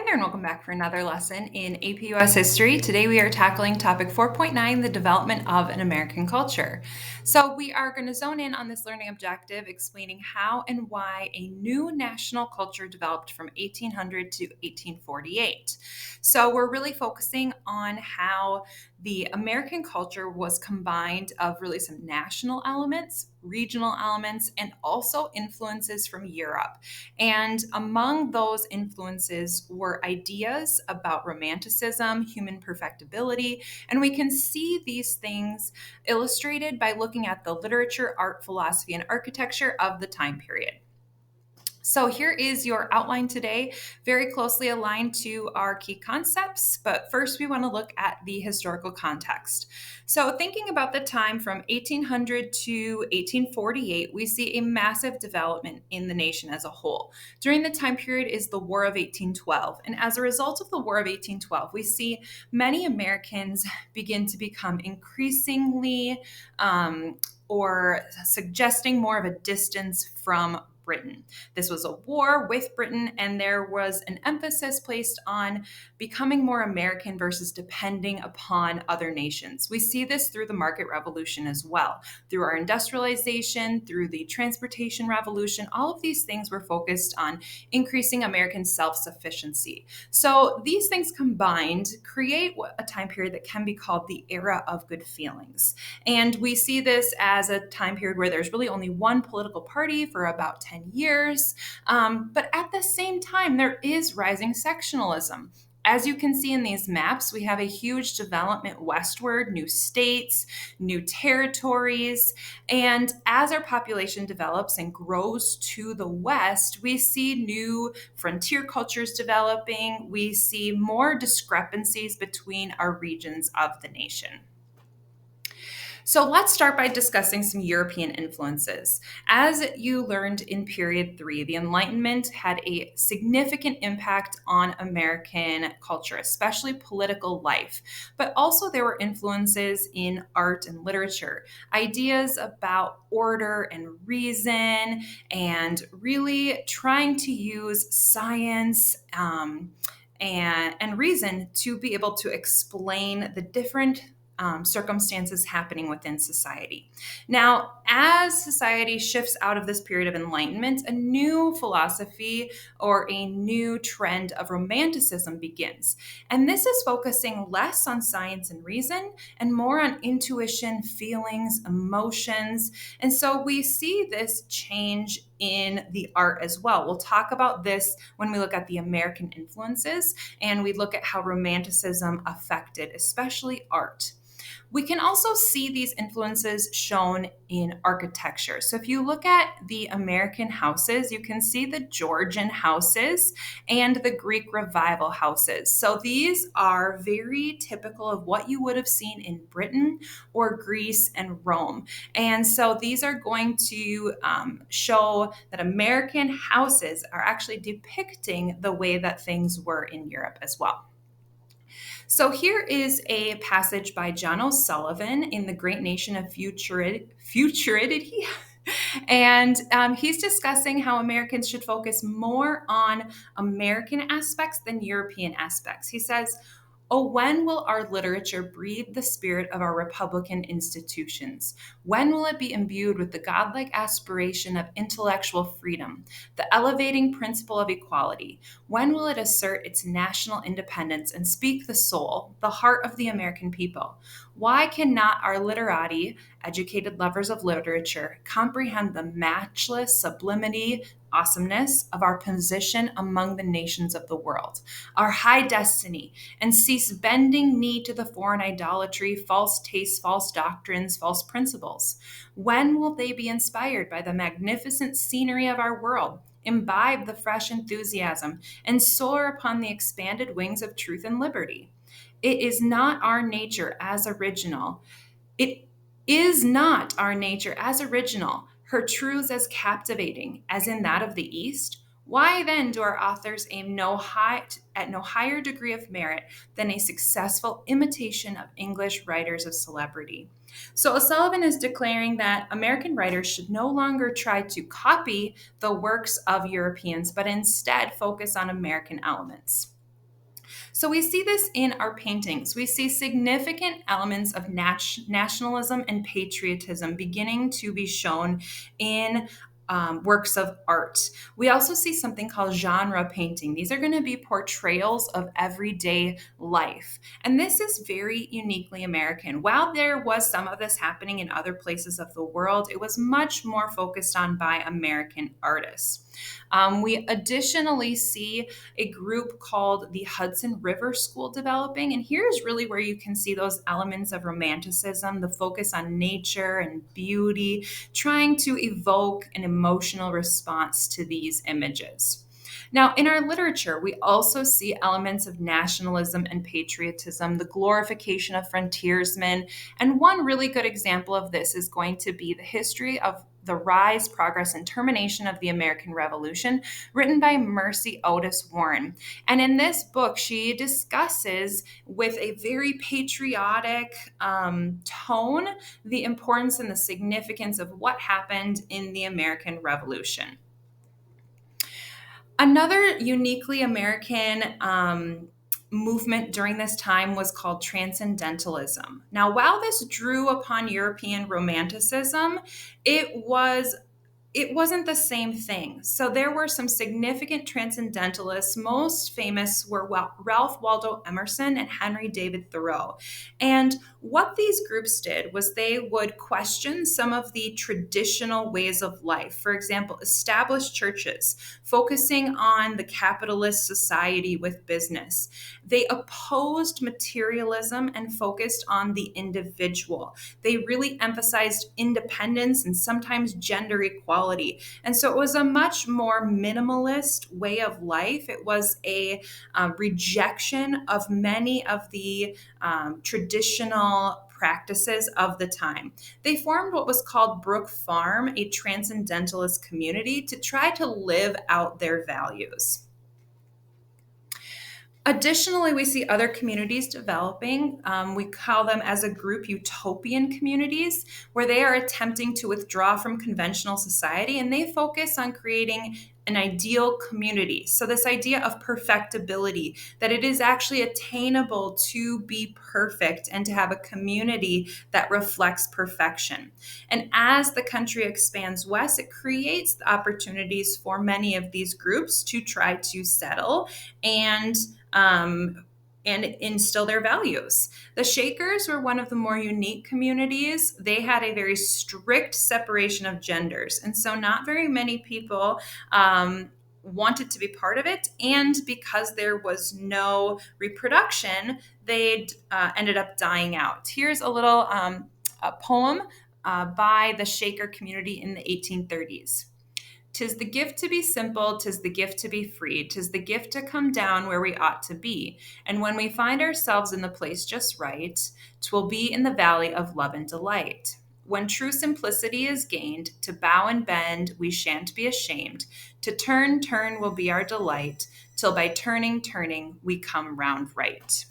there, and welcome back for another lesson in APUS history. Today we are tackling topic 4.9, the development of an American culture. So we are going to zone in on this learning objective, explaining how and why a new national culture developed from 1800 to 1848. So we're really focusing on how the American culture was combined of really some national elements, regional elements, and also influences from Europe. And among those influences were ideas about Romanticism, human perfectibility, and we can see these things illustrated by looking at the literature, art, philosophy, and architecture of the time period. So here is your outline today, very closely aligned to our key concepts. But first, we want to look at the historical context. So thinking about the time from 1800 to 1848, we see a massive development in the nation as a whole. During the time period is the War of 1812. And as a result of the War of 1812, we see many Americans begin to become increasingly or suggesting more of a distance from Britain. This was a war with Britain, and there was an emphasis placed on becoming more American versus depending upon other nations. We see this through the market revolution as well, through our industrialization, through the transportation revolution. All of these things were focused on increasing American self-sufficiency. So these things combined create a time period that can be called the era of good feelings. And we see this as a time period where there's really only one political party for about 10 years. But at the same time, there is rising sectionalism. As you can see in these maps, we have a huge development westward, new states, new territories. And as our population develops and grows to the west, we see new frontier cultures developing. We see more discrepancies between our regions of the nation. So let's start by discussing some European influences. As you learned in period 3, the Enlightenment had a significant impact on American culture, especially political life. But also there were influences in art and literature, ideas about order and reason, and really trying to use science and reason to be able to explain the different circumstances happening within society. Now, as society shifts out of this period of enlightenment, a new philosophy or a new trend of Romanticism begins. And this is focusing less on science and reason and more on intuition, feelings, emotions. And so we see this change in the art as well. We'll talk about this when we look at the American influences and we look at how Romanticism affected, especially art. We can also see these influences shown in architecture. So if you look at the American houses, you can see the Georgian houses and the Greek Revival houses. So these are very typical of what you would have seen in Britain or Greece and Rome. And so these are going to show that American houses are actually depicting the way that things were in Europe as well. So here is a passage by John O'Sullivan in The Great Nation of Futurity. And he's discussing how Americans should focus more on American aspects than European aspects. He says, "Oh, when will our literature breathe the spirit of our Republican institutions? When will it be imbued with the godlike aspiration of intellectual freedom, the elevating principle of equality? When will it assert its national independence and speak the soul, the heart of the American people? Why cannot our literati, educated lovers of literature, comprehend the matchless sublimity, awesomeness of our position among the nations of the world, our high destiny, and cease bending knee to the foreign idolatry, false tastes, false doctrines, false principles? When will they be inspired by the magnificent scenery of our world, imbibe the fresh enthusiasm, and soar upon the expanded wings of truth and liberty? It is not our nature as original. It is not our nature as original, her truths as captivating as in that of the East. Why then do our authors aim at no higher degree of merit than a successful imitation of English writers of celebrity?" So O'Sullivan is declaring that American writers should no longer try to copy the works of Europeans, but instead focus on American elements. So we see this in our paintings. We see significant elements of nationalism and patriotism beginning to be shown in works of art. We also see something called genre painting. These are going to be portrayals of everyday life. And this is very uniquely American. While there was some of this happening in other places of the world, it was much more focused on by American artists. We additionally see a group called the Hudson River School developing. And here's really where you can see those elements of Romanticism, the focus on nature and beauty, trying to evoke an emotional response to these images. Now, in our literature, we also see elements of nationalism and patriotism, the glorification of frontiersmen. And one really good example of this is going to be the history of the rise, progress, and termination of the American Revolution, written by Mercy Otis Warren. And in this book, she discusses with a very patriotic tone the importance and the significance of what happened in the American Revolution. Another uniquely American movement during this time was called transcendentalism. Now, while this drew upon European Romanticism, it wasn't the same thing. So there were some significant transcendentalists. Most famous were Ralph Waldo Emerson and Henry David Thoreau. And what these groups did was they would question some of the traditional ways of life. For example, established churches, focusing on the capitalist society with business. They opposed materialism and focused on the individual. They really emphasized independence and sometimes gender equality. And so it was a much more minimalist way of life. It was a rejection of many of the traditional practices of the time. They formed what was called Brook Farm, a transcendentalist community, to try to live out their values. Additionally, we see other communities developing. We call them as a group utopian communities, where they are attempting to withdraw from conventional society and they focus on creating an ideal community. So, this idea of perfectibility, that it is actually attainable to be perfect and to have a community that reflects perfection. And as the country expands west, it creates opportunities for many of these groups to try to settle and instill their values. The Shakers were one of the more unique communities. They had a very strict separation of genders. And so not very many people wanted to be part of it. And because there was no reproduction, they ended up dying out. Here's a little a poem by the Shaker community in the 1830s. "'Tis the gift to be simple, 'tis the gift to be free, 'tis the gift to come down where we ought to be. And when we find ourselves in the place just right, 'twill be in the valley of love and delight. When true simplicity is gained, to bow and bend we shan't be ashamed. To turn, turn will be our delight, till by turning, turning we come round right."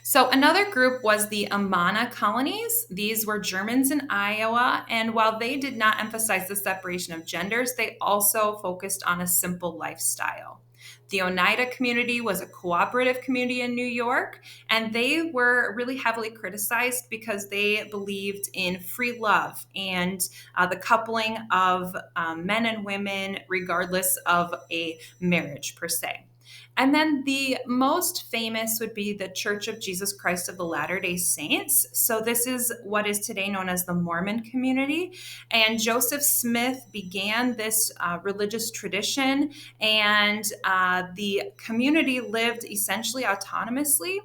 So another group was the Amana colonies. These were Germans in Iowa, and while they did not emphasize the separation of genders, they also focused on a simple lifestyle. The Oneida community was a cooperative community in New York, and they were really heavily criticized because they believed in free love and the coupling of men and women, regardless of a marriage per se. And then the most famous would be the Church of Jesus Christ of the Latter-day Saints. So this is what is today known as the Mormon community. And Joseph Smith began this religious tradition, and the community lived essentially autonomously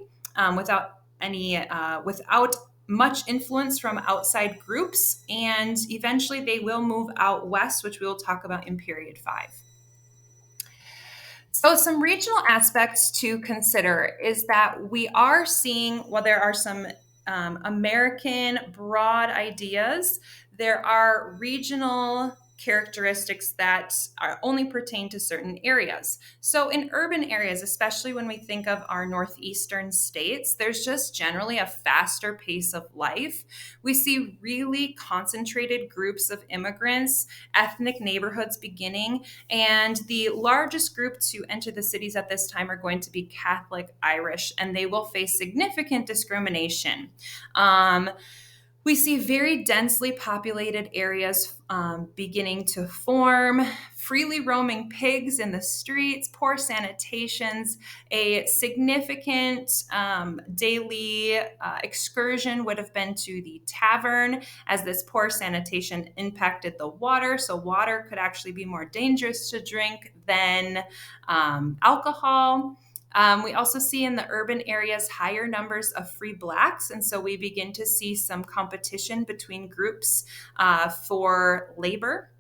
without much influence from outside groups. And eventually they will move out west, which we will talk about in period 5. So, some regional aspects to consider is that we are seeing, while there are some American broad ideas, there are regional characteristics that are only pertain to certain areas. So in urban areas, especially when we think of our northeastern states, there's just generally a faster pace of life. We see really concentrated groups of immigrants, ethnic neighborhoods beginning, and the largest group to enter the cities at this time are going to be Catholic Irish, and they will face significant discrimination. We see very densely populated areas beginning to form, freely roaming pigs in the streets, poor sanitations. A significant daily excursion would have been to the tavern, as this poor sanitation impacted the water. So water could actually be more dangerous to drink than alcohol. We also see in the urban areas higher numbers of free Blacks, and so we begin to see some competition between groups for labor.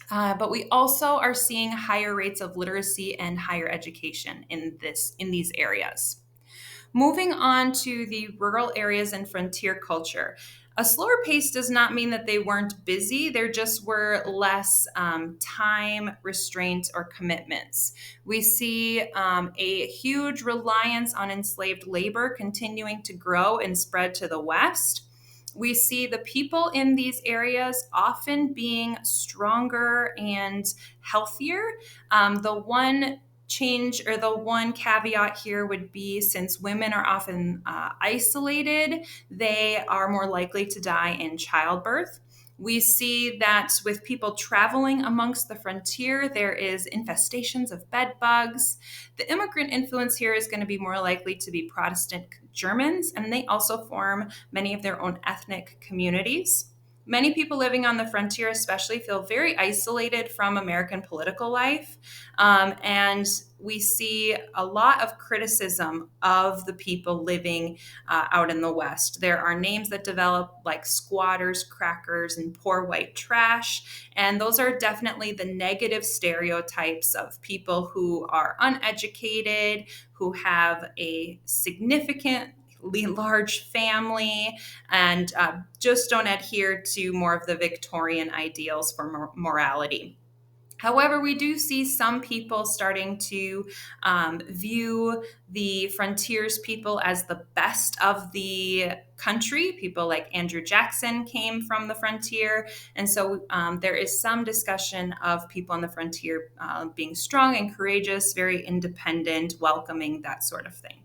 But we also are seeing higher rates of literacy and higher education in these areas. Moving on to the rural areas and frontier culture. A slower pace does not mean that they weren't busy. There just were less time restraints or commitments. We see a huge reliance on enslaved labor continuing to grow and spread to the West. We see the people in these areas often being stronger and healthier. The one change or the one caveat here would be, since women are often isolated, they are more likely to die in childbirth. We see that with people traveling amongst the frontier, there is infestations of bed bugs. The immigrant influence here is going to be more likely to be Protestant Germans, and they also form many of their own ethnic communities. Many people living on the frontier especially feel very isolated from American political life. And we see a lot of criticism of the people living out in the West. There are names that develop like squatters, crackers, and poor white trash. And those are definitely the negative stereotypes of people who are uneducated, who have a significant large family, and just don't adhere to more of the Victorian ideals for morality. However, we do see some people starting to view the frontiers people as the best of the country. People like Andrew Jackson came from the frontier. And so there is some discussion of people on the frontier being strong and courageous, very independent, welcoming, that sort of thing.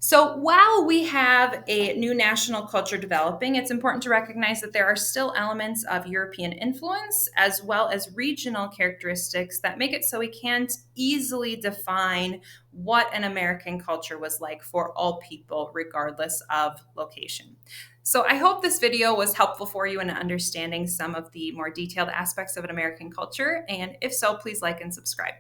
So while we have a new national culture developing, it's important to recognize that there are still elements of European influence as well as regional characteristics that make it so we can't easily define what an American culture was like for all people, regardless of location. So I hope this video was helpful for you in understanding some of the more detailed aspects of an American culture. And if so, please like and subscribe.